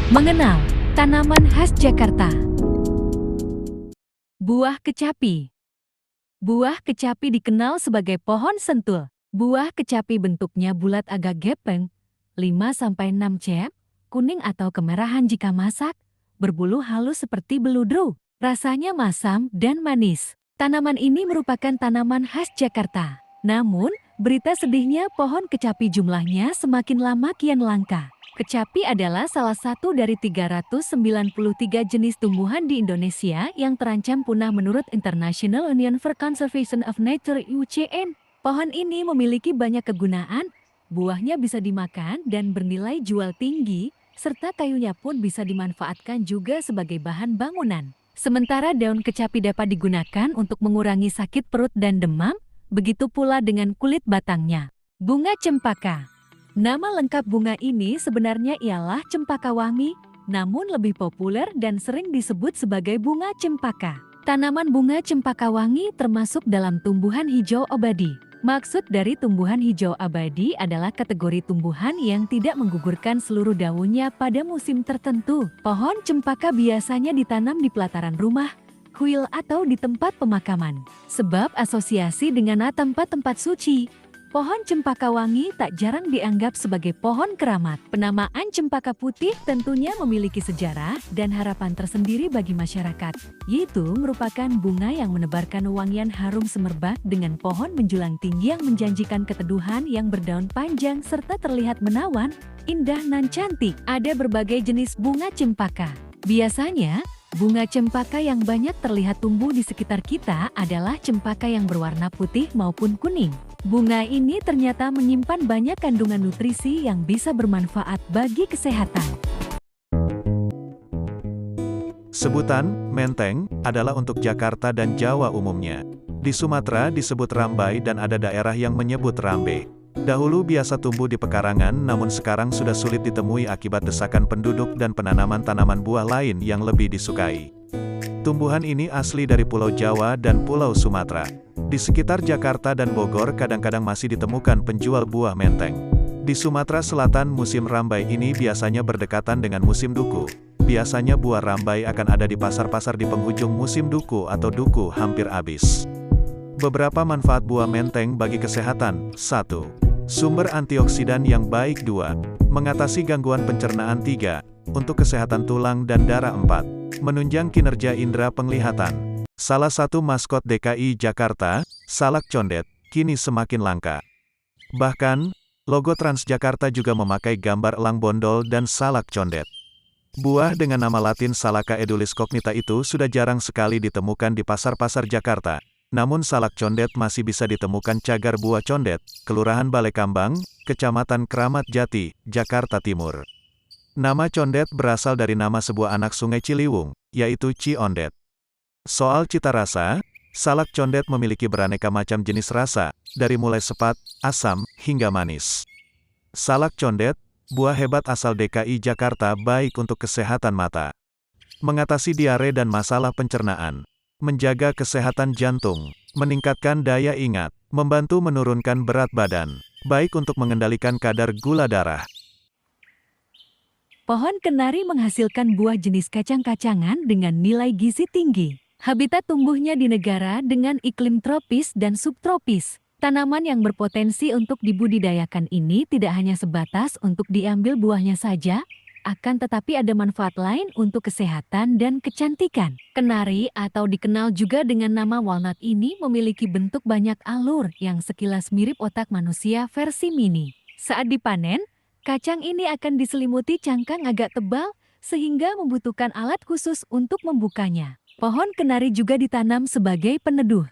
Mengenal tanaman khas Jakarta. Buah kecapi. Buah kecapi dikenal sebagai pohon sentul. Buah kecapi bentuknya bulat agak gepeng, 5-6 cm, kuning atau kemerahan jika masak, berbulu halus seperti beludru. Rasanya masam dan manis. Tanaman ini merupakan tanaman khas Jakarta. Namun, berita sedihnya pohon kecapi jumlahnya semakin lama kian langka. Kecapi adalah salah satu dari 393 jenis tumbuhan di Indonesia yang terancam punah menurut International Union for Conservation of Nature (IUCN). Pohon ini memiliki banyak kegunaan, buahnya bisa dimakan dan bernilai jual tinggi, serta kayunya pun bisa dimanfaatkan juga sebagai bahan bangunan. Sementara daun kecapi dapat digunakan untuk mengurangi sakit perut dan demam, begitu pula dengan kulit batangnya. Bunga cempaka. Nama lengkap bunga ini sebenarnya ialah cempaka wangi, namun lebih populer dan sering disebut sebagai bunga cempaka. Tanaman bunga cempaka wangi termasuk dalam tumbuhan hijau abadi. Maksud dari tumbuhan hijau abadi adalah kategori tumbuhan yang tidak menggugurkan seluruh daunnya pada musim tertentu. Pohon cempaka biasanya ditanam di pelataran rumah, kuil atau di tempat pemakaman. Sebab asosiasi dengan tempat-tempat suci. Pohon cempaka wangi tak jarang dianggap sebagai pohon keramat. Penamaan cempaka putih tentunya memiliki sejarah dan harapan tersendiri bagi masyarakat, yaitu merupakan bunga yang menebarkan wangian harum semerbak dengan pohon menjulang tinggi yang menjanjikan keteduhan yang berdaun panjang serta terlihat menawan, indah dan cantik. Ada berbagai jenis bunga cempaka. Biasanya, bunga cempaka yang banyak terlihat tumbuh di sekitar kita adalah cempaka yang berwarna putih maupun kuning. Bunga ini ternyata menyimpan banyak kandungan nutrisi yang bisa bermanfaat bagi kesehatan. Sebutan menteng adalah untuk Jakarta dan Jawa umumnya. Di Sumatera disebut rambai dan ada daerah yang menyebut rambe. Dahulu biasa tumbuh di pekarangan, namun sekarang sudah sulit ditemui akibat desakan penduduk dan penanaman tanaman buah lain yang lebih disukai. Tumbuhan ini asli dari Pulau Jawa dan Pulau Sumatera. Di sekitar Jakarta dan Bogor kadang-kadang masih ditemukan penjual buah menteng. Di Sumatera Selatan musim rambai ini biasanya berdekatan dengan musim duku. Biasanya buah rambai akan ada di pasar-pasar di penghujung musim duku atau duku hampir habis. Beberapa manfaat buah menteng bagi kesehatan. 1. Sumber antioksidan yang baik. 2. Mengatasi gangguan pencernaan. 3. Untuk kesehatan tulang dan darah. 4. Menunjang kinerja indera penglihatan. Salah satu maskot DKI Jakarta, salak condet, kini semakin langka. Bahkan, logo Transjakarta juga memakai gambar elang bondol dan salak condet. Buah dengan nama latin Salaka edulis cognita itu sudah jarang sekali ditemukan di pasar-pasar Jakarta. Namun salak condet masih bisa ditemukan cagar buah condet, Kelurahan Balekambang, Kecamatan Kramat Jati, Jakarta Timur. Nama condet berasal dari nama sebuah anak sungai Ciliwung, yaitu Ciondet. Soal cita rasa, salak condet memiliki beraneka macam jenis rasa, dari mulai sepat, asam, hingga manis. Salak condet, buah hebat asal DKI Jakarta baik untuk kesehatan mata, mengatasi diare dan masalah pencernaan, menjaga kesehatan jantung, meningkatkan daya ingat, membantu menurunkan berat badan, baik untuk mengendalikan kadar gula darah. Pohon kenari menghasilkan buah jenis kacang-kacangan dengan nilai gizi tinggi. Habitat tumbuhnya di negara dengan iklim tropis dan subtropis. Tanaman yang berpotensi untuk dibudidayakan ini tidak hanya sebatas untuk diambil buahnya saja, akan tetapi ada manfaat lain untuk kesehatan dan kecantikan. Kenari atau dikenal juga dengan nama walnut ini memiliki bentuk banyak alur yang sekilas mirip otak manusia versi mini. Saat dipanen, kacang ini akan diselimuti cangkang agak tebal sehingga membutuhkan alat khusus untuk membukanya. Pohon kenari juga ditanam sebagai peneduh.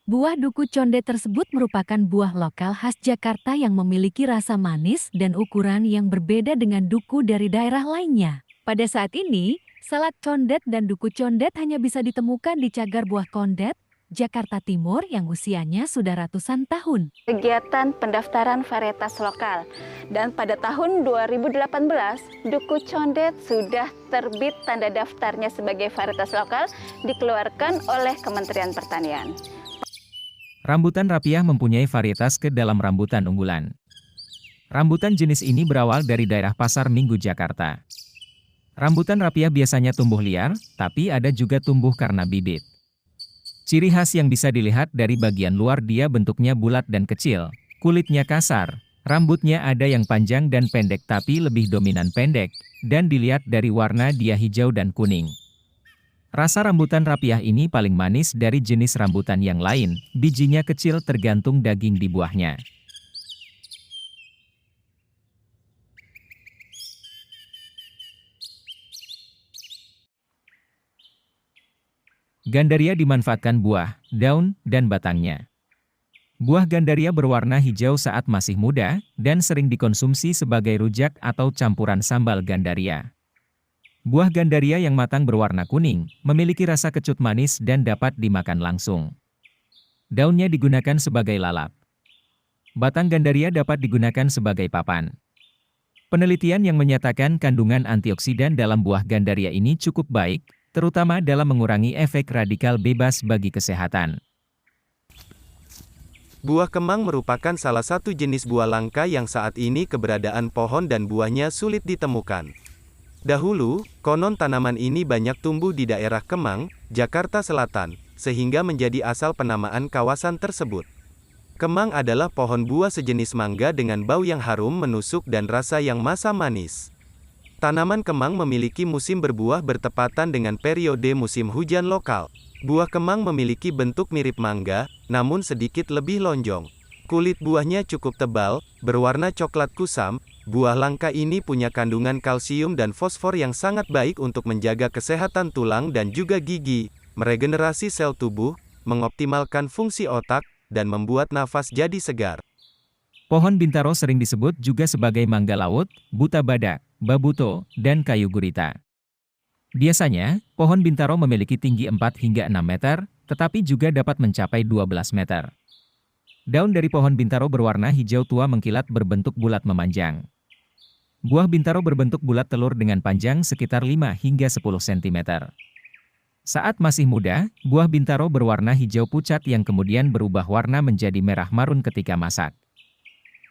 Buah duku condet tersebut merupakan buah lokal khas Jakarta yang memiliki rasa manis dan ukuran yang berbeda dengan duku dari daerah lainnya. Pada saat ini, salak condet dan duku condet hanya bisa ditemukan di cagar buah condet, Jakarta Timur yang usianya sudah ratusan tahun. Kegiatan pendaftaran varietas lokal, dan pada tahun 2018 duku condet sudah terbit tanda daftarnya sebagai varietas lokal dikeluarkan oleh Kementerian Pertanian. Rambutan rapiah mempunyai varietas ke dalam rambutan unggulan. Rambutan jenis ini berawal dari daerah Pasar Minggu, Jakarta. Rambutan rapiah biasanya tumbuh liar, tapi ada juga tumbuh karena bibit. Ciri khas yang bisa dilihat dari bagian luar dia bentuknya bulat dan kecil, kulitnya kasar, rambutnya ada yang panjang dan pendek tapi lebih dominan pendek, dan dilihat dari warna dia hijau dan kuning. Rasa rambutan rapiah ini paling manis dari jenis rambutan yang lain, bijinya kecil tergantung daging di buahnya. Gandaria dimanfaatkan buah, daun, dan batangnya. Buah gandaria berwarna hijau saat masih muda, dan sering dikonsumsi sebagai rujak atau campuran sambal gandaria. Buah gandaria yang matang berwarna kuning, memiliki rasa kecut manis dan dapat dimakan langsung. Daunnya digunakan sebagai lalap. Batang gandaria dapat digunakan sebagai papan. Penelitian yang menyatakan kandungan antioksidan dalam buah gandaria ini cukup baik, terutama dalam mengurangi efek radikal bebas bagi kesehatan. Buah kemang merupakan salah satu jenis buah langka yang saat ini keberadaan pohon dan buahnya sulit ditemukan. Dahulu, konon tanaman ini banyak tumbuh di daerah Kemang, Jakarta Selatan, sehingga menjadi asal penamaan kawasan tersebut. Kemang adalah pohon buah sejenis mangga dengan bau yang harum menusuk dan rasa yang masam manis. Tanaman kemang memiliki musim berbuah bertepatan dengan periode musim hujan lokal. Buah kemang memiliki bentuk mirip mangga, namun sedikit lebih lonjong. Kulit buahnya cukup tebal, berwarna coklat kusam. Buah langka ini punya kandungan kalsium dan fosfor yang sangat baik untuk menjaga kesehatan tulang dan juga gigi, meregenerasi sel tubuh, mengoptimalkan fungsi otak, dan membuat nafas jadi segar. Pohon bintaro sering disebut juga sebagai mangga laut, buta badak, babuto, dan kayu gurita. Biasanya, pohon bintaro memiliki tinggi 4 hingga 6 meter, tetapi juga dapat mencapai 12 meter. Daun dari pohon bintaro berwarna hijau tua mengkilat berbentuk bulat memanjang. Buah bintaro berbentuk bulat telur dengan panjang sekitar 5 hingga 10 cm. Saat masih muda, buah bintaro berwarna hijau pucat yang kemudian berubah warna menjadi merah marun ketika masak.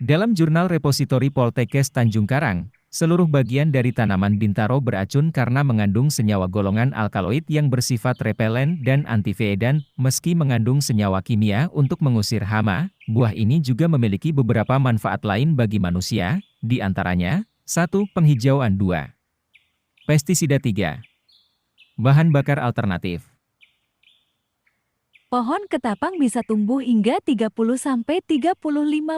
Dalam jurnal repositori Poltekkes Tanjung Karang, seluruh bagian dari tanaman bintaro beracun karena mengandung senyawa golongan alkaloid yang bersifat repelen dan antiveedan. Meski mengandung senyawa kimia untuk mengusir hama, buah ini juga memiliki beberapa manfaat lain bagi manusia, di antaranya, 1. Penghijauan. 2. Pestisida. 3. Bahan bakar alternatif. Pohon ketapang bisa tumbuh hingga 30-35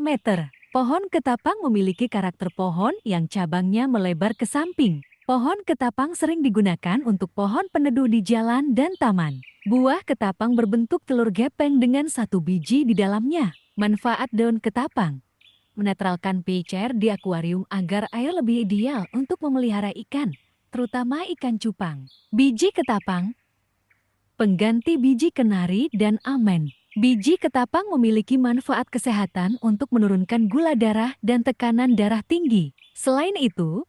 meter. Pohon ketapang memiliki karakter pohon yang cabangnya melebar ke samping. Pohon ketapang sering digunakan untuk pohon peneduh di jalan dan taman. Buah ketapang berbentuk telur gepeng dengan 1 biji di dalamnya. Manfaat daun ketapang: menetralkan pH air di akuarium agar air lebih ideal untuk memelihara ikan, terutama ikan cupang. Biji ketapang: pengganti biji kenari dan almond. Biji ketapang memiliki manfaat kesehatan untuk menurunkan gula darah dan tekanan darah tinggi. Selain itu,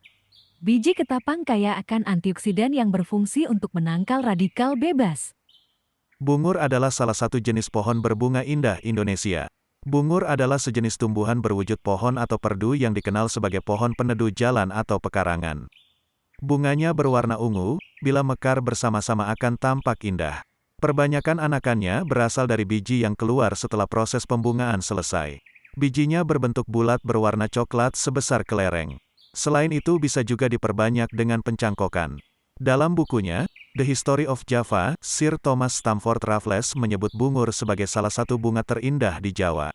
biji ketapang kaya akan antioksidan yang berfungsi untuk menangkal radikal bebas. Bungur adalah salah satu jenis pohon berbunga indah Indonesia. Bungur adalah sejenis tumbuhan berwujud pohon atau perdu yang dikenal sebagai pohon peneduh jalan atau pekarangan. Bunganya berwarna ungu, bila mekar bersama-sama akan tampak indah. Perbanyakan anakannya berasal dari biji yang keluar setelah proses pembungaan selesai. Bijinya berbentuk bulat berwarna coklat sebesar kelereng. Selain itu bisa juga diperbanyak dengan pencangkokan. Dalam bukunya, The History of Java, Sir Thomas Stamford Raffles menyebut bungur sebagai salah satu bunga terindah di Jawa.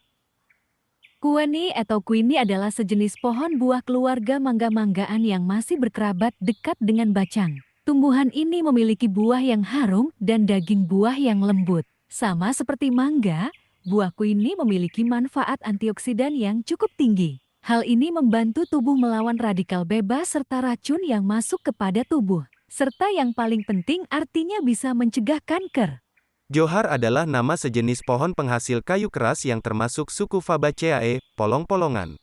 Kueni atau kuini adalah sejenis pohon buah keluarga mangga-manggaan yang masih berkerabat dekat dengan bacang. Tumbuhan ini memiliki buah yang harum dan daging buah yang lembut. Sama seperti mangga, buah kuini memiliki manfaat antioksidan yang cukup tinggi. Hal ini membantu tubuh melawan radikal bebas serta racun yang masuk kepada tubuh. Serta yang paling penting artinya bisa mencegah kanker. Johar adalah nama sejenis pohon penghasil kayu keras yang termasuk suku Fabaceae, polong-polongan.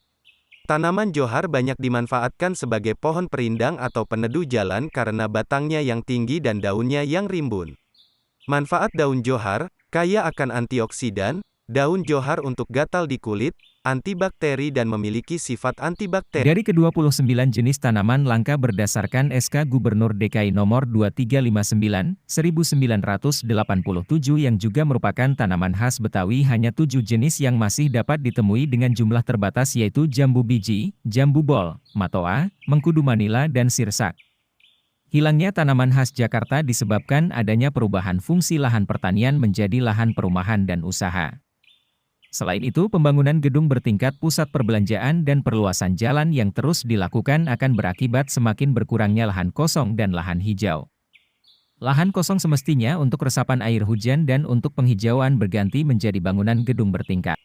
Tanaman johar banyak dimanfaatkan sebagai pohon perindang atau peneduh jalan karena batangnya yang tinggi dan daunnya yang rimbun. Manfaat daun johar: kaya akan antioksidan. Daun johar untuk gatal di kulit, antibakteri dan memiliki sifat antibakteri. Dari ke-29 jenis tanaman langka berdasarkan SK Gubernur DKI nomor 2359, 1987 yang juga merupakan tanaman khas Betawi, hanya 7 jenis yang masih dapat ditemui dengan jumlah terbatas, yaitu jambu biji, jambu bol, matoa, mengkudu manila dan sirsak. Hilangnya tanaman khas Jakarta disebabkan adanya perubahan fungsi lahan pertanian menjadi lahan perumahan dan usaha. Selain itu, pembangunan gedung bertingkat, pusat perbelanjaan, dan perluasan jalan yang terus dilakukan akan berakibat semakin berkurangnya lahan kosong dan lahan hijau. Lahan kosong semestinya untuk resapan air hujan dan untuk penghijauan berganti menjadi bangunan gedung bertingkat.